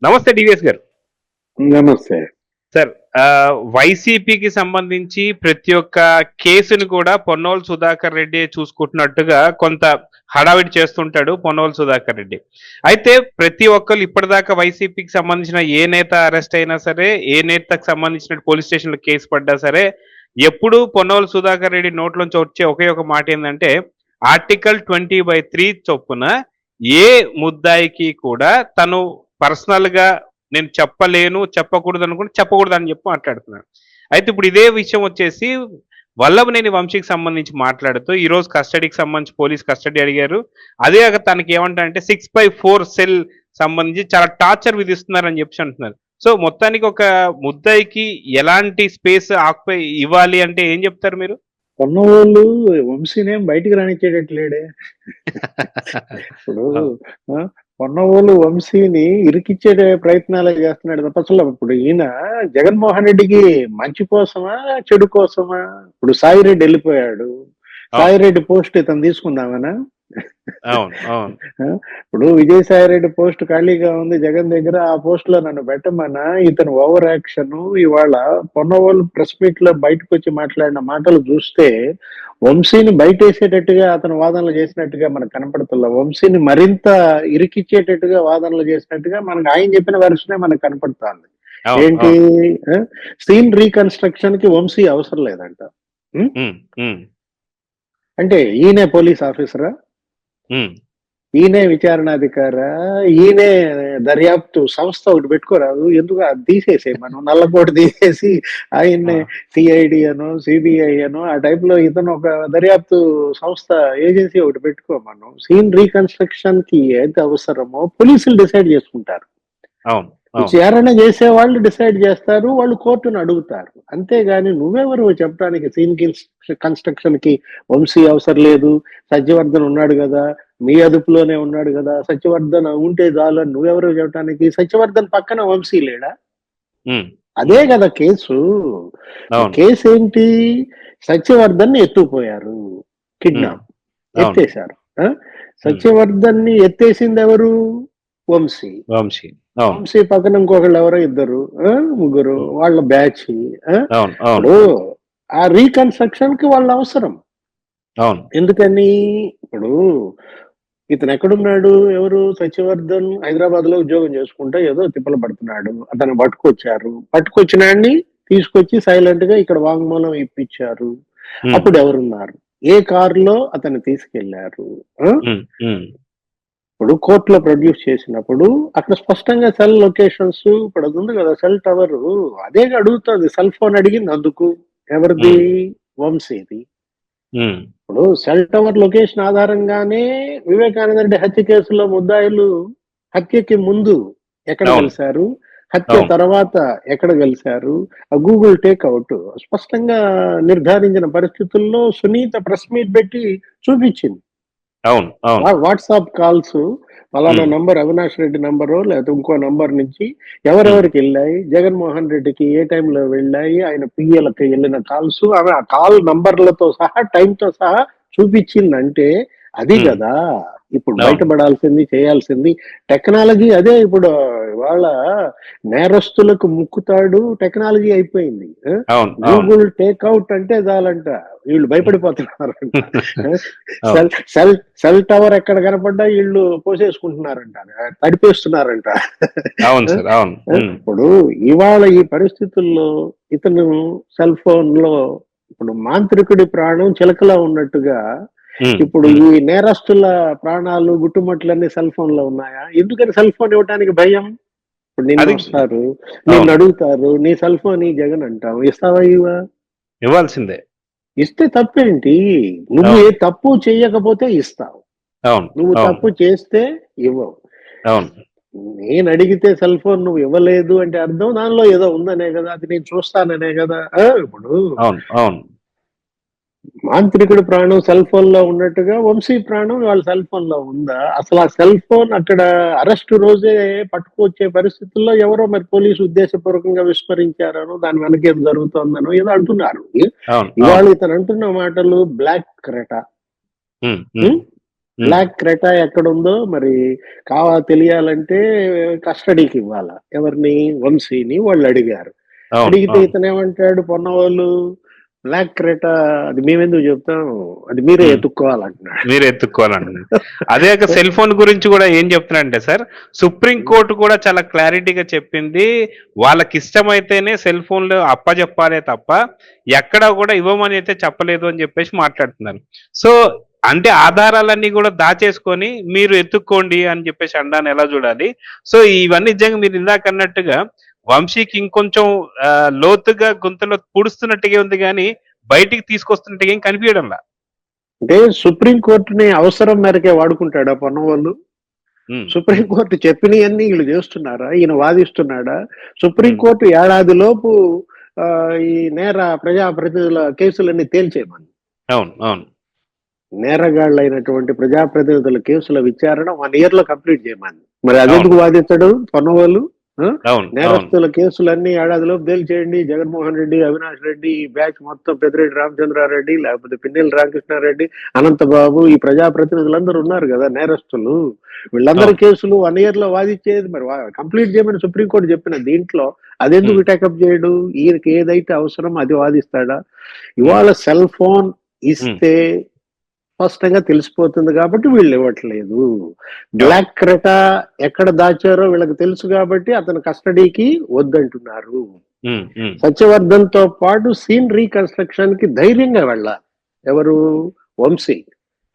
నమస్తే డివిఎస్ గారు. నమస్తే. సార్ వైసీపీకి సంబంధించి ప్రతి ఒక్క కేసుని కూడా పొన్నోలు సుధాకర్ రెడ్డి చూసుకుంటున్నట్టుగా కొంత హడావిడి చేస్తుంటాడు పొన్నోలు సుధాకర్ రెడ్డి. అయితే ప్రతి ఒక్కళ్ళు ఇప్పటిదాకా వైసీపీకి సంబంధించిన ఏ నేత అరెస్ట్ అయినా సరే, ఏ నేతకు సంబంధించిన పోలీస్ స్టేషన్‌లో కేసు పడ్డా సరే, ఎప్పుడూ పొన్నోలు సుధాకర్ రెడ్డి నోట్లోంచి వచ్చే ఒకే ఒక మాట ఏందంటే, ఆర్టికల్ 20/3 చొప్పున ఏ ముద్దాయికి కూడా తను పర్సనల్‌గా నేను చెప్పలేను, చెప్పకూడదనుకుంటే చెప్పకూడదని చెప్పి మాట్లాడుతున్నాడు. అయితే ఇప్పుడు ఇదే విషయం వచ్చేసి వల్లభనేని వంశీకి సంబంధించి మాట్లాడుతూ ఈరోజు కస్టడీకి సంబంధించి పోలీస్ కస్టడీ అడిగారు. అదే కాక తనకి ఏమంటారంటే 6/4 సెల్ సంబంధించి చాలా టార్చర్ విధిస్తున్నారని చెప్పేసి అంటున్నారు. సో మొత్తానికి ఒక ముద్దాయికి ఎలాంటి స్పేస్ ఆక్యుపై ఇవ్వాలి అంటే ఏం చెప్తారు మీరు? కొన్నవాళ్ళు వంశీనేం బయటికి రానిచ్చేటట్లేడే. ఇప్పుడు కొన్నవాళ్ళు వంశీని ఇరికిచ్చే ప్రయత్నాలే చేస్తున్నాడు తప్ప అసలు ఇప్పుడు ఈయన జగన్మోహన్ రెడ్డికి మంచి కోసమా చెడు కోసమా? ఇప్పుడు సాయిరెడ్డి వెళ్ళిపోయాడు, సాయిరెడ్డి పోస్ట్ ఇతను తీసుకుందామనా? ఇప్పుడు విజయసాయిరెడ్డి పోస్ట్ ఖాళీగా ఉంది జగన్ దగ్గర, ఆ పోస్ట్ లో నన్ను పెట్టమన్నా ఇతను ఓవర్ యాక్షన్. ఇవాళ పొన్నవాళ్ళు ప్రెస్ మీట్ లో బయటకు వచ్చి మాట్లాడిన మాటలు చూస్తే వంశీని బయటేసేటట్టుగా అతను వాదనలు చేసినట్టుగా మనకు కనపడుతుందా? వంశీని మరింత ఇరికిచ్చేటట్టుగా వాదనలు చేసినట్టుగా మనకు ఆయన చెప్పిన వెర్షనే మనకు కనపడుతుంది. ఏంటి, సీన్ రీకన్స్ట్రక్షన్ కి వంశీ అవసరం లేదంట. అంటే ఈయనే పోలీస్ ఆఫీసరా, ఈయనే విచారణాధికారా, ఈయనే దర్యాప్తు సంస్థ ఒకటి పెట్టుకోరాదు? ఎందుకు అది తీసేసే, మనం నల్లకోట తీసేసి ఆయన్నే సిఐడి అనో సిబిఐ అనో ఆ టైప్ లో ఇతను ఒక దర్యాప్తు సంస్థ ఏజెన్సీ ఒకటి పెట్టుకో. మనం సీన్ రీకన్స్ట్రక్షన్ కి ఏది అవసరమో పోలీసులు డిసైడ్ చేసుకుంటారు. విచారణ చేసే వాళ్ళు డిసైడ్ చేస్తారు, వాళ్ళు కోర్టును అడుగుతారు. అంతేగాని నువ్వెవరు చెప్పడానికి సీన్ కన్స్ట్రక్షన్ కి వంశీ అవసరం లేదు, సత్యవర్ధన్ ఉన్నాడు కదా, మీ అదుపులోనే ఉన్నాడు కదా, సత్యవర్ధన్ ఉంటే చాలు అని నువ్వెవరు చెప్పడానికి? సత్యవర్ధన్ పక్కన వంశీ లేడా? అదే కదా కేసు. కేసు ఏంటి? సత్యవర్ధన్ ఎత్తుకుపోయారు, కిడ్నాప్ ఎత్తేశారు. సత్యవర్ధన్ ని ఎత్తేసింది ఎవరు? వంశీ. వంశీ పక్కన ఇంకొకళ్ళు ఎవరో ఇద్దరు ముగ్గురు వాళ్ళ బ్యాచ్. ఇప్పుడు ఆ రీకన్స్ట్రక్షన్ కి వాళ్ళ అవసరం. ఎందుకని? ఇప్పుడు ఇతను ఎక్కడున్నాడు? ఎవరు? సత్యవర్ధన్ హైదరాబాద్ లో ఉద్యోగం చేసుకుంటా ఏదో తిప్పలు పడుతున్నాడు. అతను పట్టుకొచ్చినాడిని తీసుకొచ్చి సైలెంట్ గా ఇక్కడ వాంగ్మూలం ఇప్పించారు. అప్పుడు ఎవరున్నారు? ఏ కారులో అతన్ని తీసుకెళ్లారు? ఇప్పుడు కోర్టులో ప్రొడ్యూస్ చేసినప్పుడు అక్కడ స్పష్టంగా సెల్ లొకేషన్స్, ఇప్పుడు అది ఉంది కదా సెల్ టవర్, అదే అడుగుతుంది. సెల్ ఫోన్ అడిగింది అందుకు. ఎవరిది? వంశీది. ఇప్పుడు సెల్ టవర్ లొకేషన్ ఆధారంగానే వివేకానంద రెడ్డి హత్య కేసులో ముద్దాయిలు హత్యకి ముందు ఎక్కడ కలిశారు, హత్య తర్వాత ఎక్కడ కలిశారు, ఆ గూగుల్ టేక్అవుట్ స్పష్టంగా నిర్ధారించిన పరిస్థితుల్లో సునీత ప్రెస్ మీట్ పెట్టి చూపించింది. వాట్సాప్ కాల్స్ అలానా నంబర్, అవినాష్ రెడ్డి నంబరు లేకపోతే ఇంకో నంబర్ నుంచి ఎవరెవరికి వెళ్ళాయి, జగన్మోహన్ రెడ్డికి ఏ టైంలో వెళ్ళాయి, ఆయన పిఎలకు వెళ్ళిన కాల్స్, ఆమె ఆ కాల్ నంబర్లతో సహా టైంతో సహా చూపించిందంటే అది కదా ఇప్పుడు బయటపడాల్సింది, చేయాల్సింది. టెక్నాలజీ అదే. ఇప్పుడు వాళ్ళ నేరస్తులకు ముక్కుతాడు టెక్నాలజీ అయిపోయింది. గూగుల్ టేక్అవుట్ అంటే చాలంట వీళ్ళు భయపడిపోతున్నారంట. సెల్ టవర్ ఎక్కడ కనపడ్డా వీళ్ళు పోసేసుకుంటున్నారంట, తడిపేస్తున్నారంట. ఇప్పుడు ఇవాళ ఈ పరిస్థితుల్లో ఇతను సెల్ ఫోన్ లో ఇప్పుడు మాంత్రికుడి ప్రాణం చిలకలా ఉన్నట్టుగా ఇప్పుడు ఈ నేరస్తుల ప్రాణాలు గుట్టుమట్లన్నీ సెల్ ఫోన్ లో ఉన్నాయా? ఎందుకని సెల్ ఫోన్ ఇవ్వటానికి భయం? ఇప్పుడు నిన్ను వస్తారు, నిన్ను అడుగుతారు, నీ సెల్ ఫోన్ ఈ జగన్ అంటావు, ఇస్తావా? ఇవ్వాల్సిందే. ఇస్తే తప్పేంటి? నువ్వు ఏ తప్పు చెయ్యకపోతే ఇస్తావు, నువ్వు తప్పు చేస్తే ఇవ్వవు. నేను అడిగితే సెల్ ఫోన్ నువ్వు ఇవ్వలేదు అంటే అర్థం దానిలో ఏదో ఉందనే కదా, అది నేను చూస్తాననే కదా. ఇప్పుడు మాంత్రికుడి ప్రాణం సెల్ ఫోన్ లో ఉన్నట్టుగా వంశీ ప్రాణం వాళ్ళ సెల్ ఫోన్ లో ఉందా? అసలు ఆ సెల్ ఫోన్ అక్కడ అరెస్ట్ రోజే పట్టుకొచ్చే పరిస్థితుల్లో ఎవరో మరి పోలీసు ఉద్దేశపూర్వకంగా విస్మరించారనో, దాని వెనక ఏం జరుగుతుందనో ఏదో అంటున్నారు. ఇవాళ ఇతను అంటున్న మాటలు బ్లాక్ క్రెటా, బ్లాక్ క్రెటా ఎక్కడుందో మరి తెలియాలంటే కస్టడీకి ఇవ్వాలా ఎవరిని, వంశీని వాళ్ళు అడిగారు. అవును అడిగితే అవును ఇతను ఏమంటాడు, పొన్నవాళ్ళు బ్లాక్ క్రెటా అది మేమెందుకు చెప్తాం, అది మీరే ఉమ్. ఎత్తుక్కోవాలంటున్నాడు. మీరు ఎత్తుక్కోవాలండి. అదే ఒక సెల్ ఫోన్ గురించి కూడా ఏం చెప్తున్నారంటే సార్, సుప్రీం కోర్టు కూడా చాలా క్లారిటీగా చెప్పింది, వాళ్ళకి ఇష్టమైతేనే సెల్ ఫోన్లు అప్పజెప్పాలే తప్ప ఎక్కడా కూడా ఇవ్వమని అయితే చెప్పలేదు అని చెప్పేసి మాట్లాడుతున్నారు. సో అంటే ఆధారాలన్నీ కూడా దాచేసుకొని మీరు ఎత్తుక్కోండి అని చెప్పేసి అనడాన్ని ఎలా చూడాలి? సో ఇవన్నీ నిజంగా మీరు ఇందాక అన్నట్టుగా వంశీకి ఇంకొంచెం లోతుగా గుంతలో పూడుస్తున్నట్టుగా ఉంది గానీ, బయటికి తీసుకొస్తున్నట్టుగా ఏం కనిపియడంలా. అంటే సుప్రీం కోర్టుని అవసరం మేరకే వాడుకుంటాడా పొన్నవాళ్ళు? హ్మ్. సుప్రీం కోర్టు చెప్పినవన్నీ వీళ్ళు చేస్తున్నారా? ఈయన వాదిస్తున్నాడా? సుప్రీం హ్మ్. కోర్టు ఏడాది లోపు ఈ ప్రజా ప్రతినిధుల కేసులన్నీ తేల్చేయమని, అవును. అవును. నేరగాళ్ళైనటువంటి ప్రజాప్రతినిధుల కేసుల విచారణ 1 year లో కంప్లీట్ చేయమని. మరి అవును. అదెందుకు వాదించడు పొన్నవాళ్ళు? ఆ? అవును. అవును. నేరస్తుల కేసులన్నీ ఏడాదిలోపు తేల్చేయండి. జగన్మోహన్ రెడ్డి, అవినాష్ రెడ్డి, ఈ బ్యాచ్ మొత్తం, పెద్దిరెడ్డి రామచంద్రారెడ్డి, లేకపోతే పిన్నెల్లి రామకృష్ణారెడ్డి, అనంతబాబు, ఈ ప్రజాప్రతినిధులందరూ ఉన్నారు కదా నేరస్తులు. వీళ్ళందరి అవును. కేసులు 1 year లో వాదించేది మరి కంప్లీట్ చేయమని సుప్రీంకోర్టు చెప్పిన దీంట్లో అదెందుకు హ్మ్. టేకప్ చేయడు? ఈయనకి ఏదైతే అవసరమో అది వాదిస్తాడా? హ్మ్. ఇవాళ సెల్ ఫోన్ హ్మ్. ఇస్తే స్పష్టంగా తెలిసిపోతుంది కాబట్టి వీళ్ళు ఇవ్వట్లేదు. అవును. బ్లాక్ క్రెటా ఎక్కడ దాచారో వీళ్ళకి తెలుసు కాబట్టి అతను కస్టడీకి వద్దంటున్నారు. హ్మ్. హ్మ్. సత్యవర్ధన్ తో పాటు సీన్ రీకన్స్ట్రక్షన్ కి ధైర్యంగా వెళ్ళాలి. ఎవరు? వంశీ.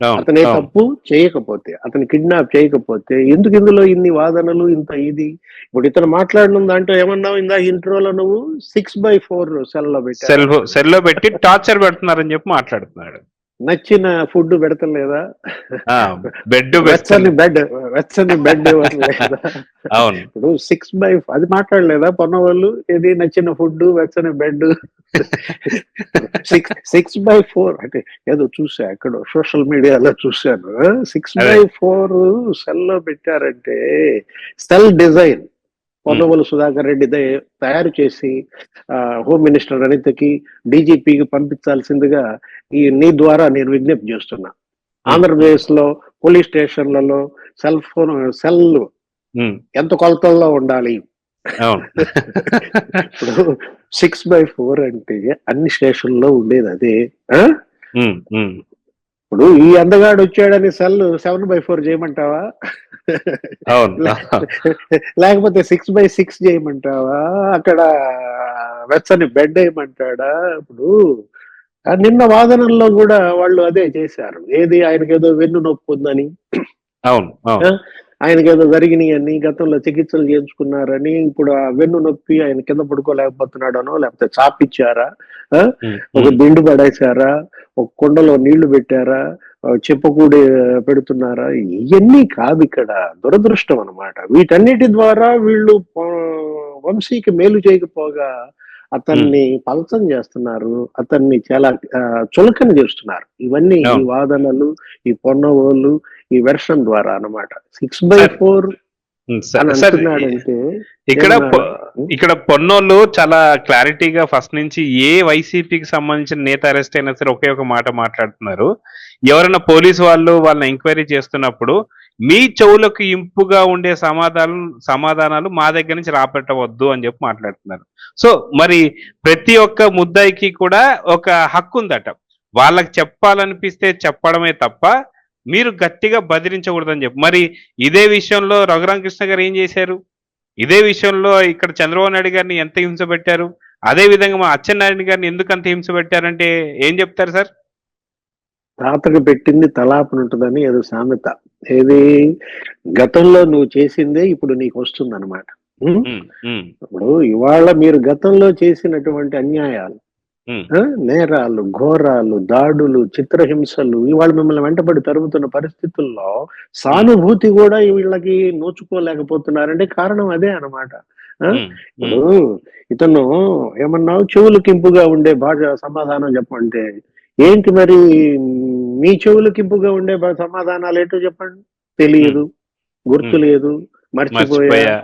అవును. అతనే అవును. తప్పు చేయకపోతే, అతను కిడ్నాప్ చేయకపోతే ఎందుకు ఇందులో ఇన్ని వాదనలు, ఇంత ఇది? ఇప్పుడు ఇతను మాట్లాడిన దాంట్లో ఏమన్నావు ఇందాక ఇంట్రోలో నువ్వు? 6/4 సెల్లో పెట్టారంటున్నావు. సెల్‌లో పెట్టి టార్చర్ పెడుతున్నారని చెప్పి మాట్లాడుతున్నాడు. నచ్చిన ఫుడ్ పెడతలేదా? ఆ! బెడ్ వెచ్చని వెచ్చని బెడ్ వెచ్చని బెడ్ ఇవ్వట్లేదా? అవును. ఇప్పుడు 6/5 అది మాట్లాడలేదా పొన్నవాళ్ళు? ఏది నచ్చిన ఫుడ్, వెచ్చని బెడ్? ఇప్పుడు 6/4 అంటే ఏదో చూసా ఎక్కడో సోషల్ మీడియాలో చూశాను. అదే. 6/4 సెల్లో పెట్టారంటే సెల్ డిజైన్ హ్మ్. పొన్నవోలు సుధాకర్ రెడ్డి తయారు చేసి హోమ్ మినిస్టర్ అనితకి, డీజీపీకి పంపించాల్సిందిగా నీ ద్వారా నేను విజ్ఞప్తి చేస్తున్నా. హ్మ్. హ్మ్. ఆంధ్రప్రదేశ్ లో పోలీస్ స్టేషన్లలో సెల్ హ్మ్. ఎంత కొలతల్లో ఉండాలి? అవును. ఇప్పుడు 6/4 అంటే అన్ని స్టేషన్లో ఉండేది అదే. ఆ? హ్మ్. హ్మ్. ఇప్పుడు ఈ అందగాడు వచ్చాడని సెల్ 7/4 చేయమంటావా? అవును. లేకపోతే 6/6 చేయమంటావా? అక్కడ వెచ్చని బెడ్ వేయమంటాడా? ఇప్పుడు నిన్న వాదనల్లో కూడా వాళ్ళు అదే చేశారు. ఏది ఆయనకేదో వెన్ను నొప్పి ఉందని, అవును. ఆ! అవును. ఆయనకేదో జరిగినాయని, గతంలో చికిత్సలు చేయించుకున్నారని, ఇప్పుడు ఆ వెన్ను నొప్పి ఆయన కింద పడుకోలేకపోతున్నాడనో, లేకపోతే చాపిచ్చారా? ఆ! హ్మ్. ఒక హ్మ్. దిండు పడేశారా? ఒక కుండలో నీళ్లు పెట్టారా? చెప్పకూడి పెడుతున్నారా? ఇయన్నీ కాదిక్కడ. దురదృష్టం అన్నమాట. వీటన్నిటి ద్వారా వీళ్ళు వంశీకి మేలు చేయకపోగా హ్మ్. అతన్ని పలచన చేస్తున్నారు. అతన్ని చాలా చులకన చేస్తున్నారు. ఇవన్నీ ఈ అవును. వాదనలు, ఈ పొన్నవోళ్ళు, ఈ వెర్షన్ ద్వారా అన్నమాట. సార్ 6/4 హ్మ్. అని సార్ అంటున్నాడంటే ఇక్కడ ఏమన్నా ఇక్కడ పొన్నోళ్ళు చాలా క్లారిటీగా ఫస్ట్ నుంచి ఏ వైసీపీకి సంబంధించిన నేత అరెస్ట్ అయినా సరే ఒకే ఒక మాట మాట్లాడుతున్నారు. ఎవరైనా పోలీసు వాళ్ళు వాళ్ళని ఎంక్వైరీ చేస్తున్నప్పుడు మీ చెవులకు ఇంపుగా ఉండే సమాధానాలు మా దగ్గర నుంచి రాబట్టవద్దు అని చెప్పి మాట్లాడుతున్నారు. సో మరి ప్రతి ఒక్క ముద్దాయికి కూడా ఒక హక్కు ఉందట. వాళ్ళకి చెప్పాలనిపిస్తే చెప్పడమే తప్ప మీరు గట్టిగా బెదిరించకూడదని చెప్పి. మరి ఇదే విషయంలో రఘురామకృష్ణ గారు ఏం చేశారు? ఇదే విషయంలో ఇక్కడ చంద్రబాబు నాయుడు గారిని ఎంత హింస పెట్టారు? అదే విధంగా మా అచ్చెన్నాయుడు గారిని ఎందుకంత హింస పెట్టారంటే ఏం చెప్తారు సార్? తాతకు పెట్టింది తలాపనుంటదని ఏదో సామెత. ఏది? గతంలో నువ్వు చేసిందే ఇప్పుడు నీకొస్తుందన్నమాట. హ్మ్. హ్మ్. హ్మ్. ఇప్పుడు ఇవాళ మీరు గతంలో చేసినటువంటి అన్యాయాలు, హ్మ్. ఆ! నేరాలు, ఘోరాలు, దాడులు, చిత్రహింసలు ఇవాళ మిమ్మల్ని వెంటబడి తరుముతున్న పరిస్థితుల్లో హ్మ్. సానుభూతి కూడా వీళ్ళకి నోచుకోలేకపోతున్నారంటే కారణం అదే అన్నమాట. ఆ! హ్మ్. ఇప్పుడు హ్మ్. ఇతను ఏమన్నావు? చెవులకింపుగా ఉండే భాష సమాధానం చెప్పమంటే, ఏంటి మరి మీ చెవులకింపుగా ఉండే సమాధానాలేంటో చెప్పండి? హ్మ్. తెలియదు, గుర్తు హ్మ్. లేదు, మర్చిపోయా. మర్చిపోయా.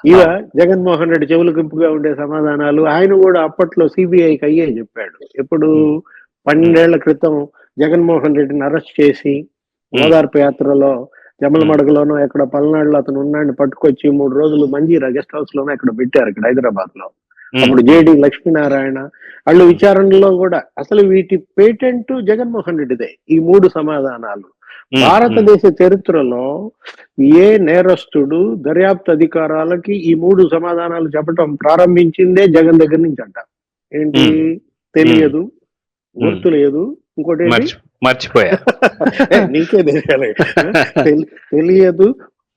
ఇవ అవును. జగన్మోహన్ రెడ్డి చెవులకింపుగా ఉండే సమాధానాలు. ఆయన కూడా అప్పట్లో సిబిఐకి అయ్యే చెప్పాడు. ఎప్పుడు? హ్మ్. 12 హ్మ్. ఏళ్ల క్రితం జగన్మోహన్ రెడ్డిని అరెస్ట్ చేసి ఓదార్పు యాత్రలో జమలమడుగులోనో ఎక్కడ పల్నాడులో అతను ఉన్నాడిని పట్టుకొచ్చి 3 రోజులు మంజీరా గెస్ట్ హౌస్ లోనో ఎక్కడ పెట్టారు ఇక్కడ హైదరాబాద్ లో. అప్పుడు జేడి లక్ష్మీనారాయణ వాళ్ళు విచారణలో కూడా అసలు వీటి పేటెంట్ జగన్మోహన్ రెడ్డిదే ఈ 3 సమాధానాలు. భారతదేశ చరిత్రలో ఏ నేరస్తుడు దర్యాప్తు అధికారాలకి ఈ 3 సమాధానాలు చెప్పడం ప్రారంభించిందే జగన్ దగ్గర నుంచి అంట. ఏంటి? తెలియదు, గుర్తు లేదు, ఇంకోటి ఏంటి మర్చిపోయా. నీకే తెలియాలి. తెలియదు,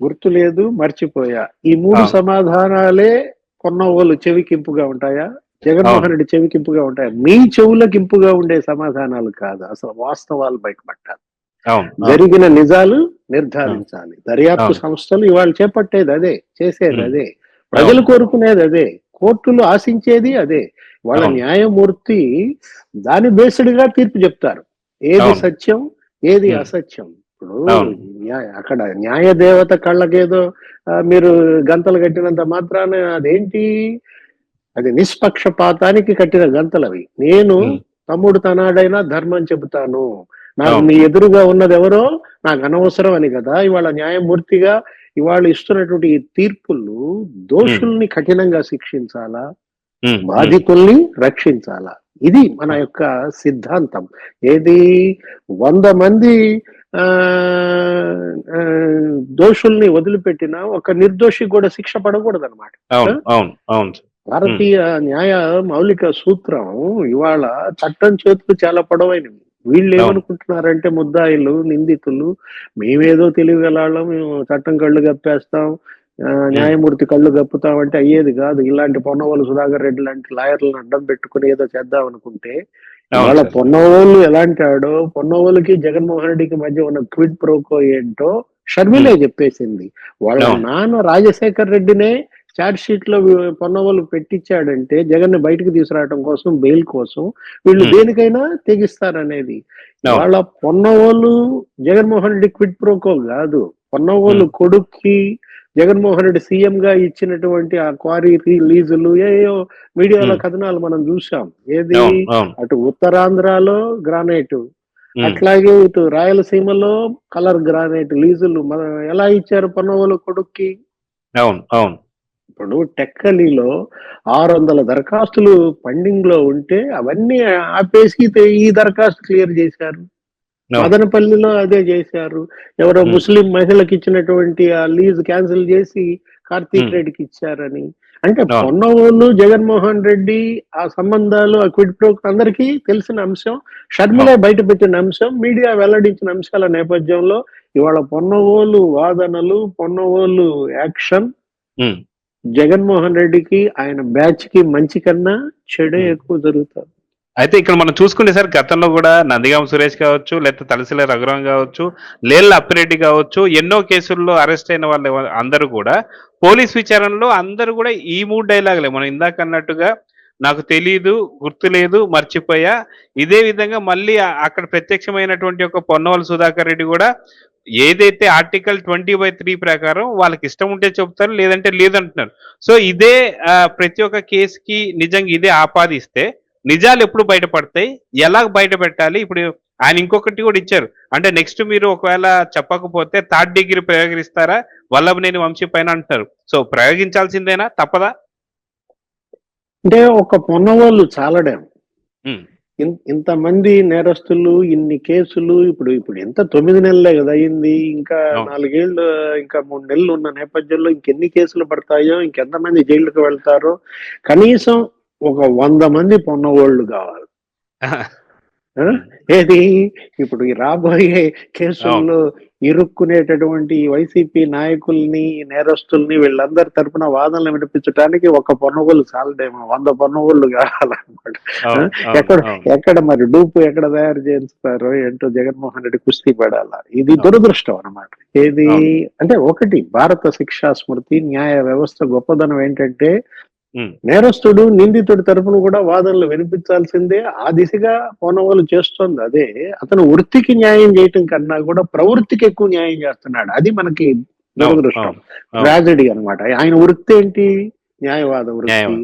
గుర్తు లేదు, మర్చిపోయా. ఈ 3 సమాధానాలే కొన్నవాళ్ళు చెవికింపుగా ఉంటాయా? జగన్మోహన్ రెడ్డి చెవికింపుగా ఉంటాయా? మీ చెవులకింపుగా ఉండే సమాధానాలు కాదు, అసలు వాస్తవాలు బయటపట్టాలి, జరిగిన నిజాలు నిర్ధారించాలి. దర్యాప్తు సంస్థలు ఇవాళ చేపట్టేది అదే, చేసేది అదే, ప్రజలు కోరుకునేది అదే, కోర్టులు ఆశించేది అదే. వాళ్ళ న్యాయమూర్తి దాని బేస్డ్గా తీర్పు చెప్తారు, ఏది సత్యం ఏది అసత్యం. ఇప్పుడు అక్కడ న్యాయ దేవత కళ్ళకేదో మీరు గంతలు కట్టినంత మాత్రాన అదేంటి, అది నిష్పక్షపాతానికి కట్టిన గంతలు అవి. నేను తమ్ముడు తనాడైనా ధర్మం చెబుతాను, నాకు మీ ఎదురుగా ఉన్నది ఎవరో నాకు అనవసరం అని కదా ఇవాళ న్యాయమూర్తిగా ఇవాళ ఇస్తున్నటువంటి ఈ తీర్పులు దోషుల్ని కఠినంగా శిక్షించాలా, బాధితుల్ని రక్షించాలా, ఇది మన యొక్క సిద్ధాంతం. ఏది 100 మంది దోషుల్ని వదిలిపెట్టినా ఒక నిర్దోషి కూడా శిక్ష పడకూడదు అనమాట. భారతీయ న్యాయ మౌలిక సూత్రం ఇవాళ చట్టం చేతులు చాలా పొడవైనవి. వీళ్ళు ఏమనుకుంటున్నారంటే ముద్దాయిలు, నిందితులు, మేమేదో తెలివిగలాళ్ళం, మేము చట్టం కళ్ళు కప్పేస్తాం, న్యాయమూర్తి కళ్ళు కప్పుతామంటే అయ్యేది కాదు. ఇలాంటి పొన్నవోలు సుధాకర్ రెడ్డి లాంటి లాయర్లను అడ్డం పెట్టుకుని ఏదో చేద్దాం అనుకుంటే వాళ్ళ పొన్నవోలు ఎలాంటి ఆడో, పొన్నవోలుకి జగన్మోహన్ రెడ్డికి మధ్య ఉన్న క్విడ్ ప్రోకో ఏంటో షర్మిలే చెప్పేసింది. వాళ్ళ నాన్న రాజశేఖర్ రెడ్డినే చార్జ్ షీట్ లో పొన్నవోలు పెట్టించాడంటే జగన్ ని బయటకు తీసుకురావడం కోసం, బెయిల్ కోసం వీళ్ళు దేనికైనా తెగిస్తారనేది. వాళ్ళ పొన్నవోలు జగన్మోహన్ రెడ్డి క్విడ్ ప్రోకో కాదు, పొన్నవోలు కొడుక్కి జగన్మోహన్ రెడ్డి సీఎం గా ఇచ్చినటువంటి ఆ క్వారీ లీజులు ఏయో మీడియాలో కథనాలు మనం చూసాం. ఏది అటు ఉత్తరాంధ్రలో గ్రానైట్, అట్లాగే ఇటు రాయలసీమలో కలర్ గ్రానైట్ లీజులు ఎలా ఇచ్చారు పొన్నవోలు కొడుక్కి. ఇప్పుడు టెక్కలిలో 600 దరఖాస్తులు పెండింగ్ లో ఉంటే అవన్నీ ఆపేసి ఈ దరఖాస్తు క్లియర్ చేశారు. మదనపల్లిలో అదే చేశారు. ఎవరో ముస్లిం మహిళకి ఇచ్చినటువంటి ఆ లీజ్ క్యాన్సిల్ చేసి కార్తీక్ రెడ్డికి ఇచ్చారని. అంటే పొన్నవోలు జగన్మోహన్ రెడ్డి ఆ సంబంధాలు, ఆ క్విడ్ ప్రోకో అందరికీ తెలిసిన అంశం, షర్మిలే బయట పెట్టిన అంశం, మీడియా వెల్లడించిన అంశాల నేపథ్యంలో ఇవాళ పొన్నవోలు వాదనలు, పొన్నవోలు యాక్షన్ జగన్మోహన్ రెడ్డికి ఆయన బ్యాచ్ కి మంచి కన్నా చెడే ఎక్కువ జరుగుతారు. అయితే ఇక్కడ మనం చూసుకుంటే సార్, గతంలో కూడా నందిగామ సురేష్ కావచ్చు, లేకపోతే తలసిల రఘురాం కావచ్చు, లేళ్ల అప్పిరెడ్డి కావచ్చు, ఎన్నో కేసుల్లో అరెస్ట్ అయిన వాళ్ళు అందరూ కూడా పోలీస్ విచారణలో అందరూ కూడా ఈ 3 డైలాగులే మనం ఇందాక అన్నట్టుగా, నాకు తెలీదు, గుర్తులేదు, మర్చిపోయా. ఇదే విధంగా మళ్ళీ అక్కడ ప్రత్యక్షమైనటువంటి ఒక పొన్నవోలు సుధాకర్ రెడ్డి కూడా ఏదైతే ఆర్టికల్ 20/3 ప్రకారం వాళ్ళకి ఇష్టం ఉంటే చెప్తారు, లేదంటే లేదంటున్నారు. సో ఇదే ప్రతి ఒక్క కేసుకి నిజంగా ఇదే ఆపాదిస్తే నిజాలు ఎప్పుడు బయటపడతాయి, ఎలా బయట పెట్టాలి? ఇప్పుడు ఆయన ఇంకొకటి కూడా ఇచ్చారు, అంటే నెక్స్ట్ మీరు ఒకవేళ చెప్పకపోతే 3rd డిగ్రీ ప్రయోగిస్తారా వల్లభనేని వంశీ పైన అంటున్నారు. సో ప్రయోగించాల్సిందేనా, తప్పదా? అంటే ఒక పొన్నవోలు చాలడం, ఇంతమంది నేరస్తులు, ఇన్ని కేసులు, ఇప్పుడు ఎంత 9 నెలలే కదా అయింది, ఇంకా 4 ఏళ్ళు, ఇంకా 3 నెలలు ఉన్న నేపథ్యంలో ఇంకెన్ని కేసులు పడతాయో, ఇంకెంతమంది జైలుకు వెళ్తారో, కనీసం ఒక 100 మంది పొన్నవోళ్ళు కావాలి. ఏది ఇప్పుడు ఈ రాబోయే కేసుల్లో ఇరుక్కునేటటువంటి వైసీపీ నాయకుల్ని, నేరస్తుల్ని, వీళ్ళందరి తరపున వాదనలు వినిపించడానికి ఒక పొన్నవోలు చాలదేమో, 100 పొన్నవోళ్ళు కావాలన్నమాట. ఎక్కడ మరి డూపు ఎక్కడ తయారు చేస్తారో ఏంటో జగన్మోహన్ రెడ్డి కుస్తీ పడాలా. ఇది దురదృష్టం అన్నమాట. ఏది అంటే ఒకటి, భారత శిక్షా స్మృతి, న్యాయ వ్యవస్థ గొప్పదనం ఏంటంటే నేరస్తుడు, నిందితుడి తరపున కూడా వాదనలు వినిపించాల్సిందే. ఆ దిశగా పొన్నవోలు చేస్తోంది అదే. అతను వృత్తికి న్యాయం చేయటం కన్నా కూడా ప్రవృత్తికి ఎక్కువ న్యాయం చేస్తున్నాడు. అది మనకి దురదృష్టం, ట్రాజడీ అనమాట. ఆయన వృత్తి ఏంటి? న్యాయవాద వృత్తి.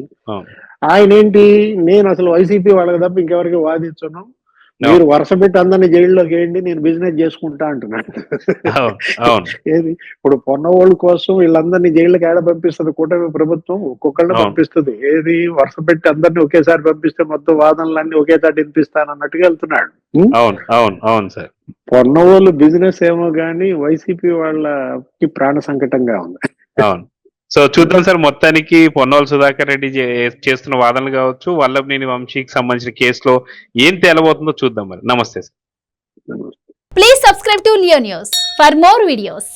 ఆయన ఏంటి, నేను అసలు వైసీపీ వాళ్ళకి తప్ప ఇంకెవరికి వాదించను, మీరు వరుస పెట్టి అందరినీ జైల్లోకి వేయండి, నేను బిజినెస్ చేసుకుంటా అంటున్నాడు. అవును అవును ఏది ఇప్పుడు పొన్నవాళ్ళ కోసం వీళ్ళందరినీ జైళ్ళకి ఏడ పంపిస్తుంది కూటమి ప్రభుత్వం? ఒక్కొక్కళ్ళని అవును పంపిస్తుంది. ఏది వరుస పెట్టి అందరినీ ఒకేసారి పంపిస్తే మొత్తం వాదనలన్నీ ఒకేసారి వినిపిస్తానన్నట్టుగా వెళ్తున్నాడు. అవును అవును అవును సార్. పొన్నవాళ్ళు బిజినెస్ ఏమో గానీ వైసీపీ వాళ్ళకి ప్రాణ సంకటంగా ఉంది. అవును. సో చూద్దాం సార్, మొత్తానికి పొన్నోలు సుధాకర్ రెడ్డి చేస్తున్న వాదనలు కావచ్చు, వల్లభనేని వంశీకి సంబంధించిన కేసులో ఏం తేలబోతుందో చూద్దాం మరి. నమస్తే sir. Please subscribe to Leo News for more videos.